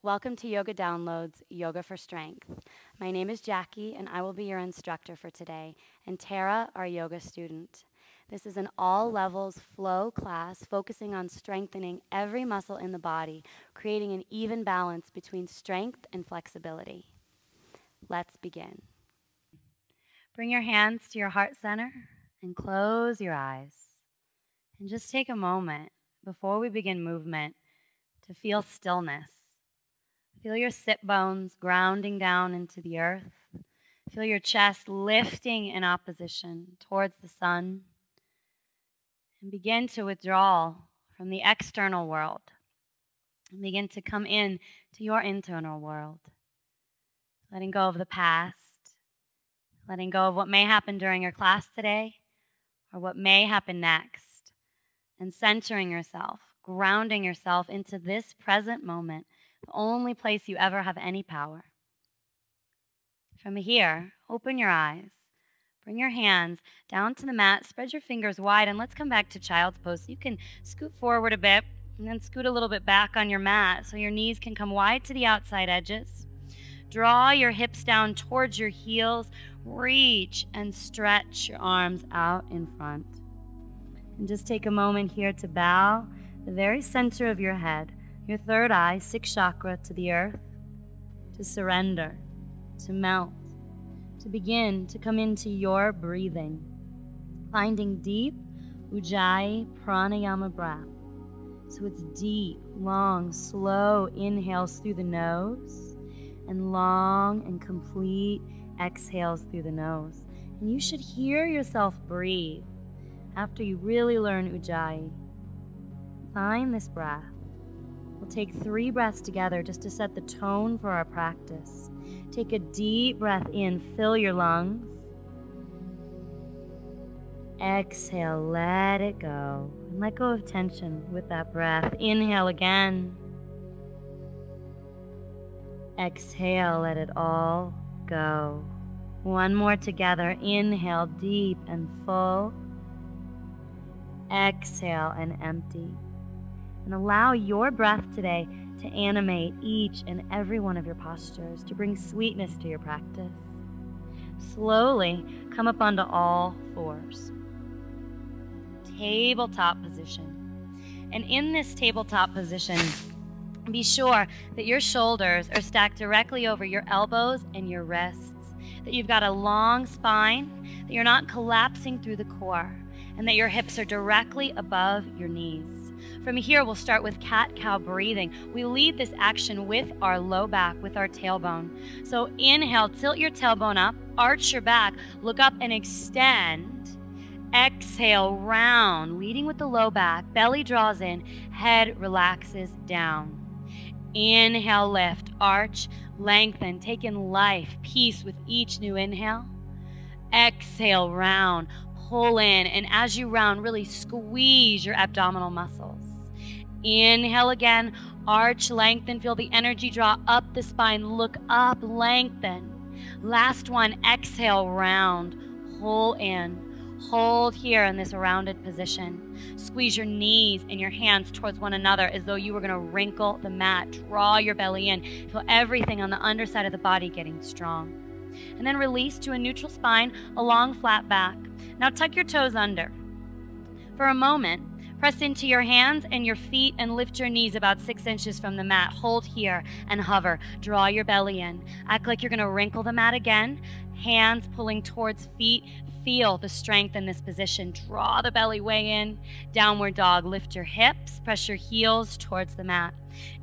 Welcome to Yoga Downloads, Yoga for Strength. My name is Jackie, and I will be your instructor for today, and Tara, our yoga student. This is an all-levels flow class focusing on strengthening every muscle in the body, creating an even balance between strength and flexibility. Let's begin. Bring your hands to your heart center and close your eyes. And just take a moment before we begin movement to feel stillness. Feel your sit bones grounding down into the earth. Feel your chest lifting in opposition towards the sun. And begin to withdraw from the external world. And begin to come in to your internal world. Letting go of the past. Letting go of what may happen during your class today or what may happen next. And centering yourself, grounding yourself into this present moment, the only place you ever have any power. From here, open your eyes. Bring your hands down to the mat, spread your fingers wide, and let's come back to child's pose. So you can scoot forward a bit and then scoot a little bit back on your mat so your knees can come wide to the outside edges. Draw your hips down towards your heels. Reach and stretch your arms out in front. And just take a moment here to bow the very center of your head, your third eye, sixth chakra, to the earth, to surrender, to melt, to begin to come into your breathing, finding deep Ujjayi pranayama breath. So it's deep, long, slow inhales through the nose and long and complete exhales through the nose. And you should hear yourself breathe after you really learn Ujjayi. Find this breath. We'll take 3 breaths together just to set the tone for our practice. Take a deep breath in, fill your lungs. Exhale, let it go. And let go of tension with that breath. Inhale again. Exhale, let it all go. One more together. Inhale, deep and full. Exhale and empty. And allow your breath today to animate each and every one of your postures, to bring sweetness to your practice. Slowly come up onto all fours. Tabletop position. And in this tabletop position, be sure that your shoulders are stacked directly over your elbows and your wrists, that you've got a long spine, that you're not collapsing through the core, and that your hips are directly above your knees. From here, we'll start with cat-cow breathing. We lead this action with our low back, with our tailbone. So inhale, tilt your tailbone up, arch your back, look up and extend. Exhale, round, leading with the low back. Belly draws in, head relaxes down. Inhale, lift, arch, lengthen, take in life, peace with each new inhale. Exhale, round, pull in, and as you round, really squeeze your abdominal muscles. Inhale again, arch, lengthen, feel the energy draw up the spine, look up, lengthen. Last one, exhale, round, pull in, hold here in this rounded position. Squeeze your knees and your hands towards one another as though you were gonna wrinkle the mat. Draw your belly in, feel everything on the underside of the body getting strong. And then release to a neutral spine, a long flat back. Now tuck your toes under. For a moment, press into your hands and your feet and lift your knees about 6 inches from the mat. Hold here and hover. Draw your belly in. Act like you're gonna wrinkle the mat again. Hands pulling towards feet. Feel the strength in this position. Draw the belly way in. Downward dog. Lift your hips. Press your heels towards the mat.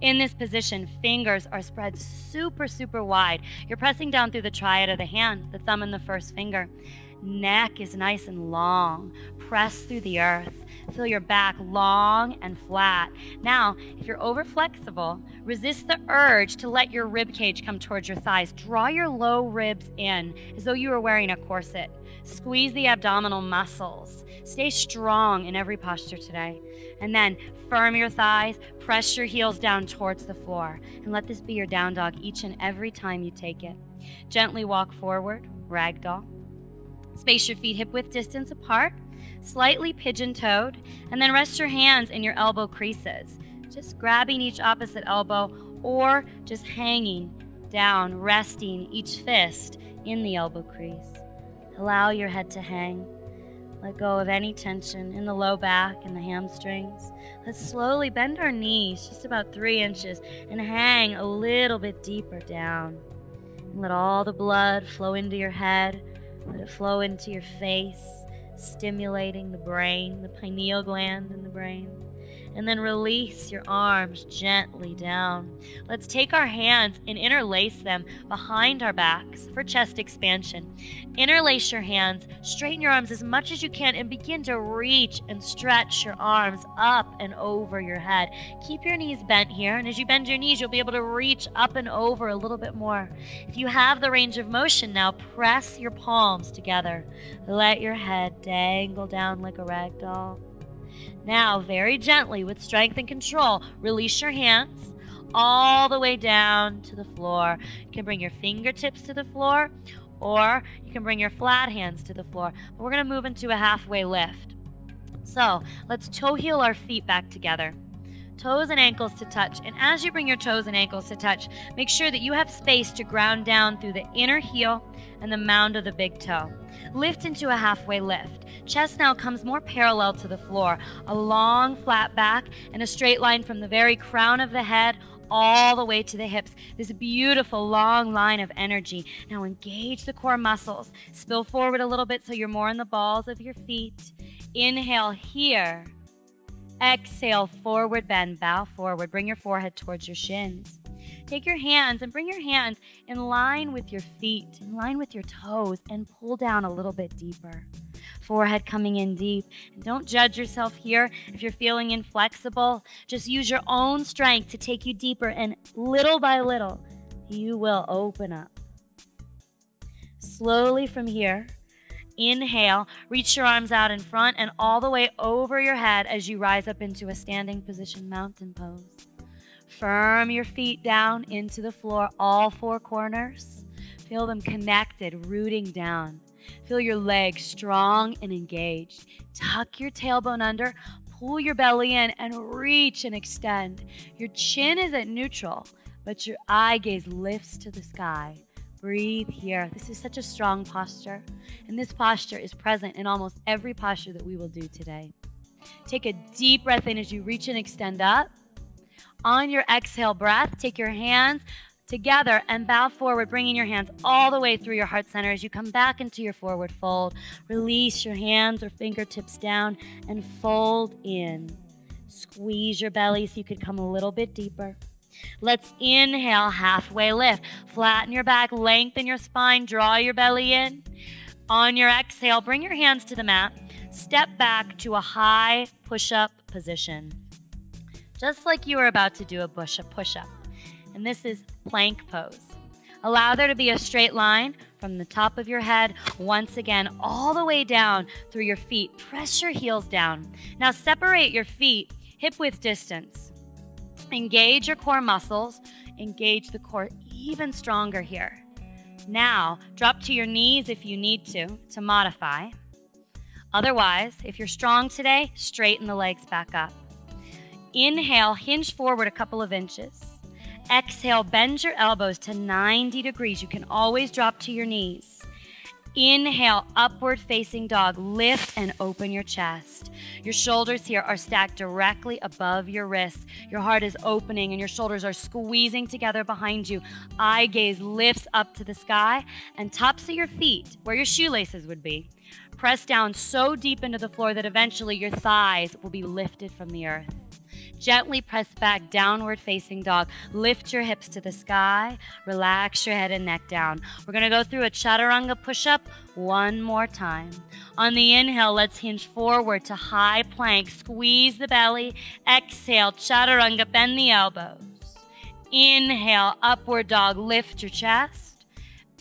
In this position, fingers are spread super, super wide. You're pressing down through the triad of the hand, the thumb and the first finger. Neck is nice and long. Press through the earth. Feel your back long and flat. Now, if you're over flexible, resist the urge to let your rib cage come towards your thighs. Draw your low ribs in as though you were wearing a corset. Squeeze the abdominal muscles. Stay strong in every posture today. And then firm your thighs, press your heels down towards the floor, and let this be your down dog each and every time you take it. Gently walk forward, ragdoll. Space your feet hip-width distance apart, slightly pigeon-toed, and then rest your hands in your elbow creases. Just grabbing each opposite elbow, or just hanging down, resting each fist in the elbow crease. Allow your head to hang. Let go of any tension in the low back and the hamstrings. Let's slowly bend our knees just about 3 inches and hang a little bit deeper down. And let all the blood flow into your head. Let it flow into your face, stimulating the brain, the pineal gland in the brain. And then release your arms gently down. Let's take our hands and interlace them behind our backs for chest expansion. Interlace your hands, straighten your arms as much as you can, and begin to reach and stretch your arms up and over your head. Keep your knees bent here, and as you bend your knees, you'll be able to reach up and over a little bit more. If you have the range of motion now, press your palms together. Let your head dangle down like a rag doll. Now, very gently, with strength and control, release your hands all the way down to the floor. You can bring your fingertips to the floor, or you can bring your flat hands to the floor. But we're going to move into a halfway lift. So, let's toe heel our feet back together. Toes and ankles to touch. And as you bring your toes and ankles to touch, make sure that you have space to ground down through the inner heel and the mound of the big toe. Lift into a halfway lift. Chest now comes more parallel to the floor. A long flat back and a straight line from the very crown of the head all the way to the hips. This beautiful long line of energy. Now engage the core muscles. Spill forward a little bit so you're more in the balls of your feet. Inhale here. Exhale, forward bend, bow forward. Bring your forehead towards your shins. Take your hands and bring your hands in line with your feet, in line with your toes, and pull down a little bit deeper. Forehead coming in deep. And don't judge yourself here if you're feeling inflexible. Just use your own strength to take you deeper, and little by little, you will open up. Slowly from here, inhale, reach your arms out in front and all the way over your head as you rise up into a standing position, mountain pose. Firm your feet down into the floor, all 4 corners. Feel them connected, rooting down. Feel your legs strong and engaged. Tuck your tailbone under, pull your belly in, and reach and extend. Your chin is at neutral, but your eye gaze lifts to the sky. Breathe here. This is such a strong posture, and this posture is present in almost every posture that we will do today. Take a deep breath in as you reach and extend up. On your exhale breath, take your hands together and bow forward, bringing your hands all the way through your heart center as you come back into your forward fold. Release your hands or fingertips down and fold in. Squeeze your belly so you could come a little bit deeper. Let's inhale, halfway lift. Flatten your back, lengthen your spine, draw your belly in. On your exhale, bring your hands to the mat. Step back to a high push-up position. Just like you were about to do a push-up. And this is plank pose. Allow there to be a straight line from the top of your head, once again, all the way down through your feet. Press your heels down. Now separate your feet hip-width distance. Engage your core muscles. Engage the core even stronger here. Now, drop to your knees if you need to modify. Otherwise, if you're strong today, straighten the legs back up. Inhale, hinge forward a couple of inches. Exhale, bend your elbows to 90 degrees. You can always drop to your knees. Inhale, upward facing dog. Lift and open your chest. Your shoulders here are stacked directly above your wrists. Your heart is opening and your shoulders are squeezing together behind you. Eye gaze lifts up to the sky, and tops of your feet, where your shoelaces would be, press down so deep into the floor that eventually your thighs will be lifted from the earth. Gently press back, downward facing dog. Lift your hips to the sky. Relax your head and neck down. We're going to go through a Chaturanga Pushup one more time. On the inhale, let's hinge forward to high plank. Squeeze the belly. Exhale, Chaturanga, bend the elbows. Inhale, upward dog, lift your chest.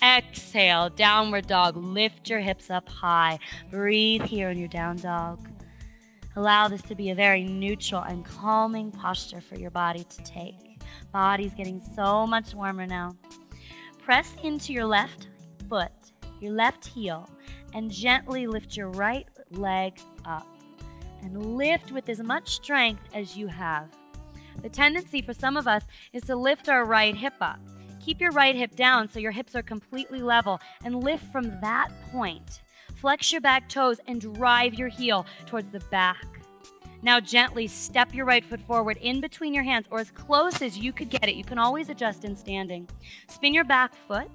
Exhale, downward dog, lift your hips up high. Breathe here in your down dog. Allow this to be a very neutral and calming posture for your body to take. Body's getting so much warmer now. Press into your left foot, your left heel, and gently lift your right leg up. And lift with as much strength as you have. The tendency for some of us is to lift our right hip up. Keep your right hip down so your hips are completely level and lift from that point. Flex your back toes and drive your heel towards the back. Now gently step your right foot forward in between your hands or as close as you could get it. You can always adjust in standing. Spin your back foot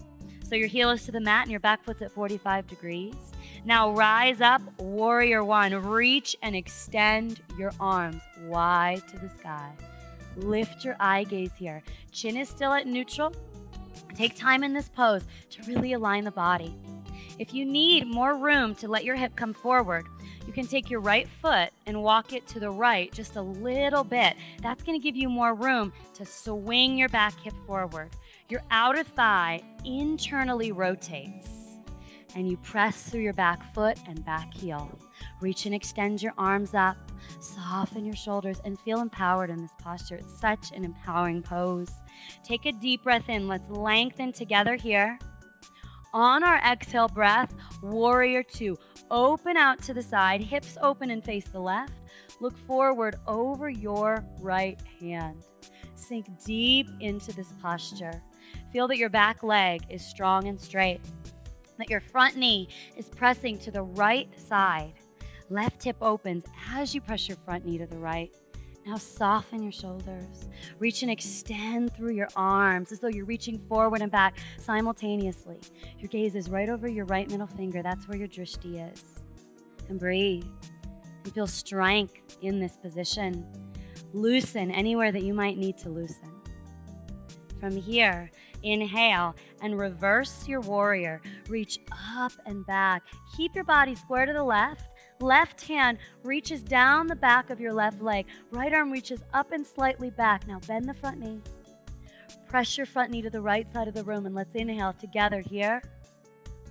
so your heel is to the mat and your back foot's at 45 degrees. Now rise up, warrior one. Reach and extend your arms wide to the sky. Lift your eye gaze here. Chin is still at neutral. Take time in this pose to really align the body. If you need more room to let your hip come forward, you can take your right foot and walk it to the right just a little bit. That's going to give you more room to swing your back hip forward. Your outer thigh internally rotates, and you press through your back foot and back heel. Reach and extend your arms up, soften your shoulders, and feel empowered in this posture. It's such an empowering pose. Take a deep breath in. Let's lengthen together here. On our exhale breath, warrior two. Open out to the side, hips open and face the left. Look forward over your right hand. Sink deep into this posture. Feel that your back leg is strong and straight, that your front knee is pressing to the right side. Left hip opens as you press your front knee to the right. Now soften your shoulders. Reach and extend through your arms as though you're reaching forward and back simultaneously. Your gaze is right over your right middle finger. That's where your drishti is. And breathe. And feel strength in this position. Loosen anywhere that you might need to loosen. From here, inhale and reverse your warrior. Reach up and back. Keep your body square to the left. Left hand reaches down the back of your left leg. Right arm reaches up and slightly back. Now bend the front knee. Press your front knee to the right side of the room and let's inhale together here.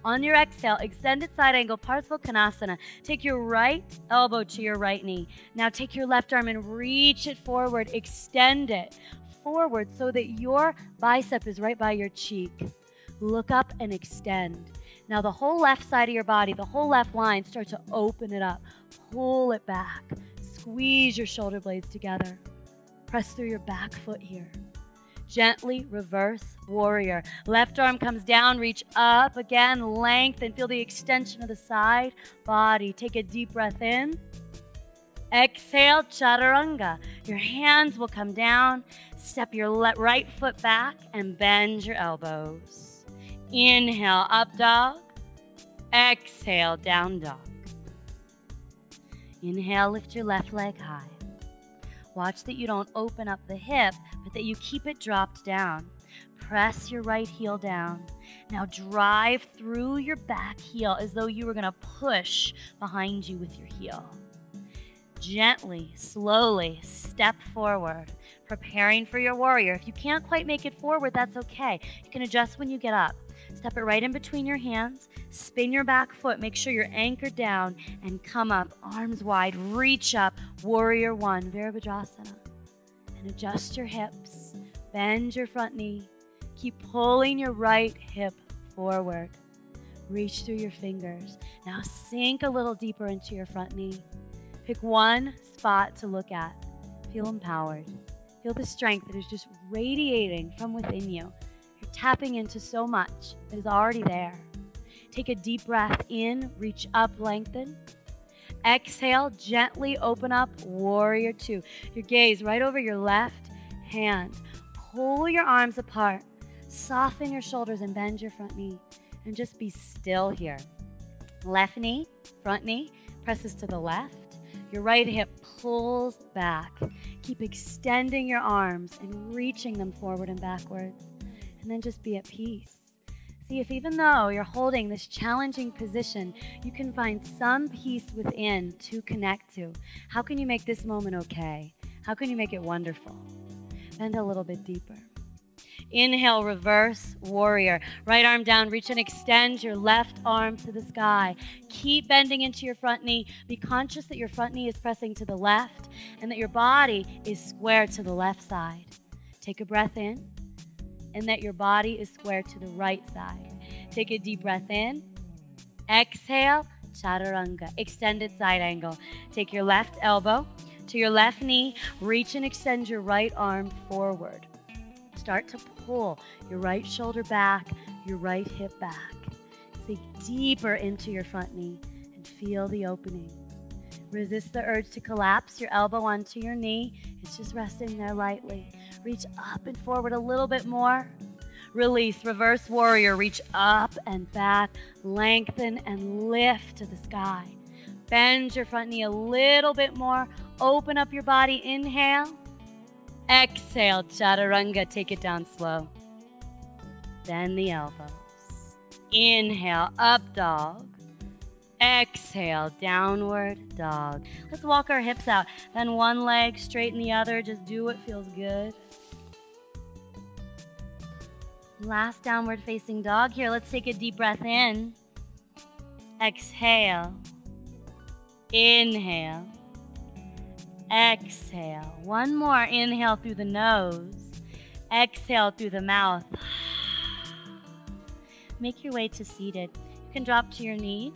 On your exhale, extended side angle, Partha Konasana. Take your right elbow to your right knee. Now take your left arm and reach it forward. Extend it forward so that your bicep is right by your cheek. Look up and extend. Now the whole left side of your body, the whole left line, start to open it up. Pull it back. Squeeze your shoulder blades together. Press through your back foot here. Gently reverse warrior. Left arm comes down, reach up again, lengthen. Feel the extension of the side body. Take a deep breath in. Exhale, Chaturanga. Your hands will come down. Step your right foot back and bend your elbows. Inhale, up dog. Exhale, down dog. Inhale, lift your left leg high. Watch that you don't open up the hip, but that you keep it dropped down. Press your right heel down. Now drive through your back heel as though you were going to push behind you with your heel. Gently, slowly step forward, preparing for your warrior. If you can't quite make it forward, that's okay. You can adjust when you get up. Step it right in between your hands. Spin your back foot. Make sure you're anchored down and come up, arms wide. Reach up, warrior one, Virabhadrasana. And adjust your hips. Bend your front knee. Keep pulling your right hip forward. Reach through your fingers. Now sink a little deeper into your front knee. Pick one spot to look at. Feel empowered. Feel the strength that is just radiating from within you. You're tapping into so much that is already there. Take a deep breath in, reach up, lengthen. Exhale, gently open up, warrior two. Your gaze right over your left hand. Pull your arms apart. Soften your shoulders and bend your front knee. And just be still here. Left knee, front knee, presses to the left. Your right hip pulls back. Keep extending your arms and reaching them forward and backwards. And then just be at peace. See if even though you're holding this challenging position, you can find some peace within to connect to. How can you make this moment okay? How can you make it wonderful? Bend a little bit deeper. Inhale, reverse warrior. Right arm down, reach and extend your left arm to the sky. Keep bending into your front knee. Be conscious that your front knee is pressing to the left and that your body is square to the left side. Take a breath in and that your body is square to the right side. Take a deep breath in. Exhale, Chaturanga, extended side angle. Take your left elbow To your left knee, reach and extend your right arm forward. Start to pull your right shoulder back, your right hip back. Sink deeper into your front knee and feel the opening. Resist the urge to collapse your elbow onto your knee. It's just resting there lightly. Reach up and forward a little bit more. Release, reverse warrior. Reach up and back. Lengthen and lift to the sky. Bend your front knee a little bit more. Open up your body. Inhale. Exhale, Chaturanga. Take it down slow. Bend the elbows. Inhale, up dog. Exhale, downward dog. Let's walk our hips out. Then one leg, straighten the other. Just do what feels good. Last downward facing dog here. Let's take a deep breath in. Exhale. Inhale. Exhale. One more. Inhale through the nose. Exhale through the mouth. Make your way to seated. You can drop to your knees.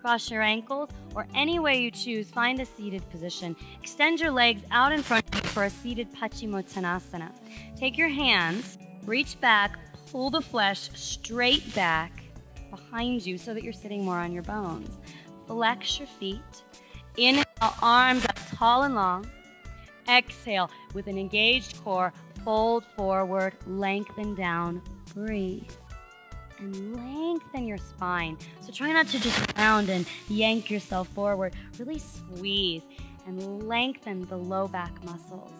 Cross your ankles, or any way you choose, find a seated position. Extend your legs out in front of you for a seated Paschimottanasana. Take your hands, reach back, pull the flesh straight back behind you so that you're sitting more on your bones. Flex your feet. Inhale, arms up tall and long. Exhale, with an engaged core, fold forward, lengthen down, breathe. And lengthen your spine. So try not to just round and yank yourself forward. Really squeeze and lengthen the low back muscles.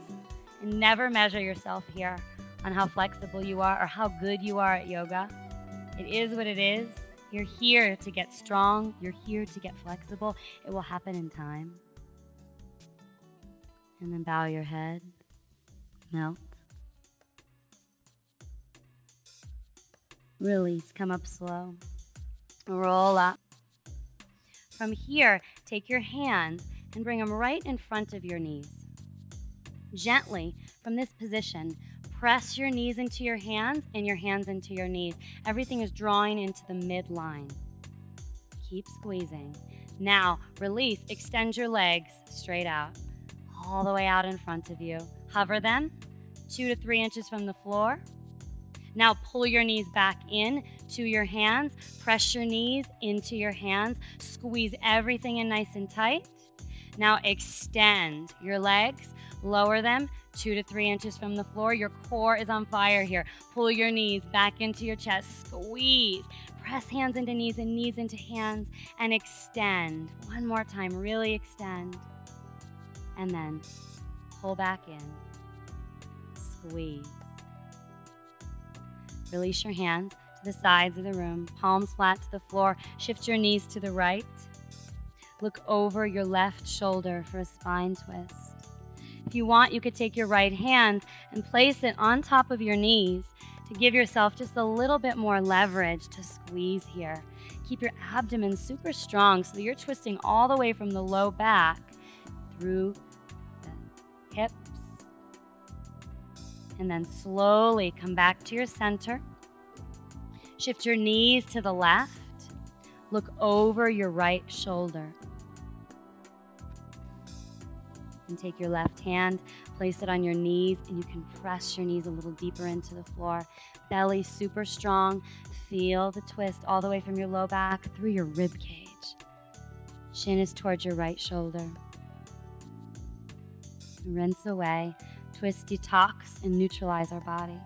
And never measure yourself here on how flexible you are or how good you are at yoga. It is what it is. You're here to get strong. You're here to get flexible. It will happen in time. And then bow your head. Melt. Release, come up slow. Roll up. From here, take your hands and bring them right in front of your knees. Gently, from this position, press your knees into your hands and your hands into your knees. Everything is drawing into the midline. Keep squeezing. Now, release, extend your legs straight out, all the way out in front of you. Hover them 2 to 3 inches from the floor. Now pull your knees back in to your hands. Press your knees into your hands. Squeeze everything in nice and tight. Now extend your legs. Lower them 2 to 3 inches from the floor. Your core is on fire here. Pull your knees back into your chest. Squeeze. Press hands into knees and knees into hands. And extend. One more time. Really extend. And then pull back in. Squeeze. Release your hands to the sides of the room, palms flat to the floor. Shift your knees to the right. Look over your left shoulder for a spine twist. If you want, you could take your right hand and place it on top of your knees to give yourself just a little bit more leverage to squeeze here. Keep your abdomen super strong so that you're twisting all the way from the low back through the hips. And then slowly come back to your center. Shift your knees to the left. Look over your right shoulder. And take your left hand, place it on your knees, and you can press your knees a little deeper into the floor. Belly super strong. Feel the twist all the way from your low back through your rib cage. Chin is towards your right shoulder. Rinse away. Twist, detox, and neutralize our body.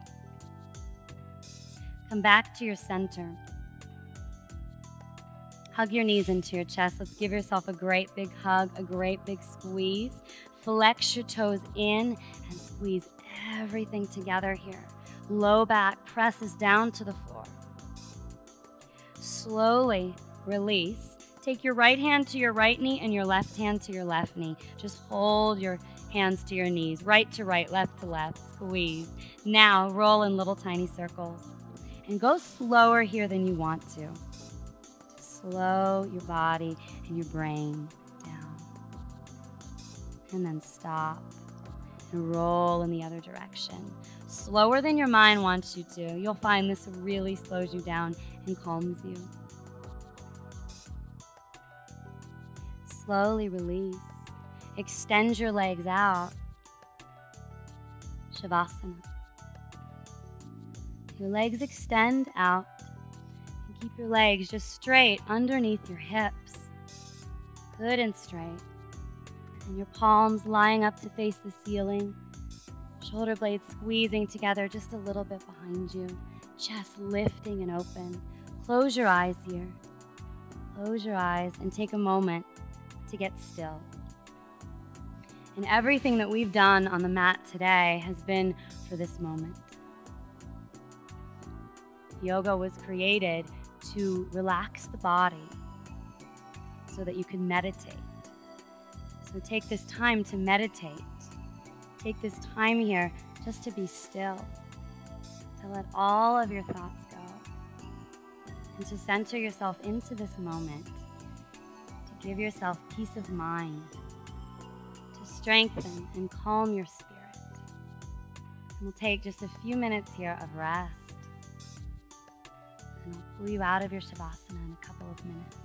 Come back to your center. Hug your knees into your chest. Let's give yourself a great big hug, a great big squeeze. Flex your toes in and squeeze everything together here. Low back presses down to the floor. Slowly release. Take your right hand to your right knee and your left hand to your left knee. Just hold your hands to your knees, right to right, left to left, squeeze. Now roll in little tiny circles and go slower here than you want to. Slow your body and your brain down. And then stop and roll in the other direction. Slower than your mind wants you to. You'll find this really slows you down and calms you. Slowly release. Extend your legs out. Shavasana. Your legs extend out. And keep your legs just straight underneath your hips. Good and straight. And your palms lying up to face the ceiling. Shoulder blades squeezing together just a little bit behind you. Chest lifting and open. Close your eyes here. Close your eyes and take a moment to get still. And everything that we've done on the mat today has been for this moment. Yoga was created to relax the body so that you can meditate. So take this time to meditate. Take this time here just to be still, to let all of your thoughts go, and to center yourself into this moment, to give yourself peace of mind, to strengthen and calm your spirit. And we'll take just a few minutes here of rest, and I'll pull you out of your Shavasana in a couple of minutes.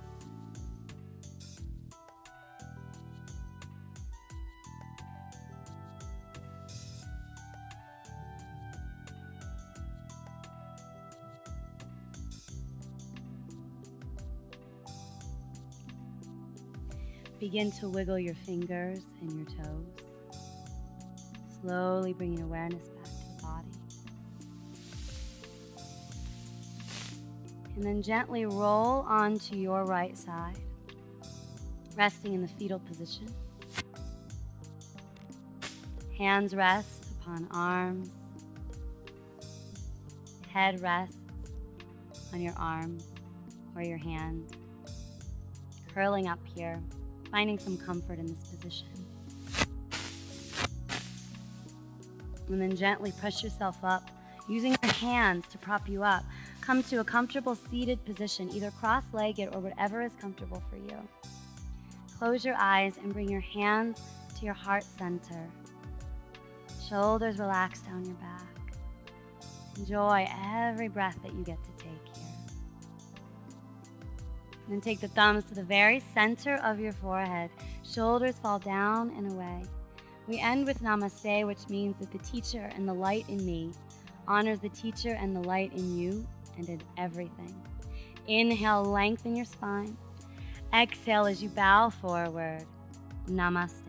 Begin to wiggle your fingers and your toes, slowly bringing awareness back to the body. And then gently roll onto your right side, resting in the fetal position. Hands rest upon arms. Head rests on your arm or your hand, curling up here, finding some comfort in this position. And then gently push yourself up, using your hands to prop you up. Come to a comfortable seated position, either cross-legged or whatever is comfortable for you. Close your eyes and bring your hands to your heart center. Shoulders relax down your back. Enjoy every breath that you get to take here. And then take the thumbs to the very center of your forehead. Shoulders fall down and away. We end with Namaste, which means that the teacher and the light in me honors the teacher and the light in you and in everything. Inhale, lengthen your spine. Exhale as you bow forward. Namaste.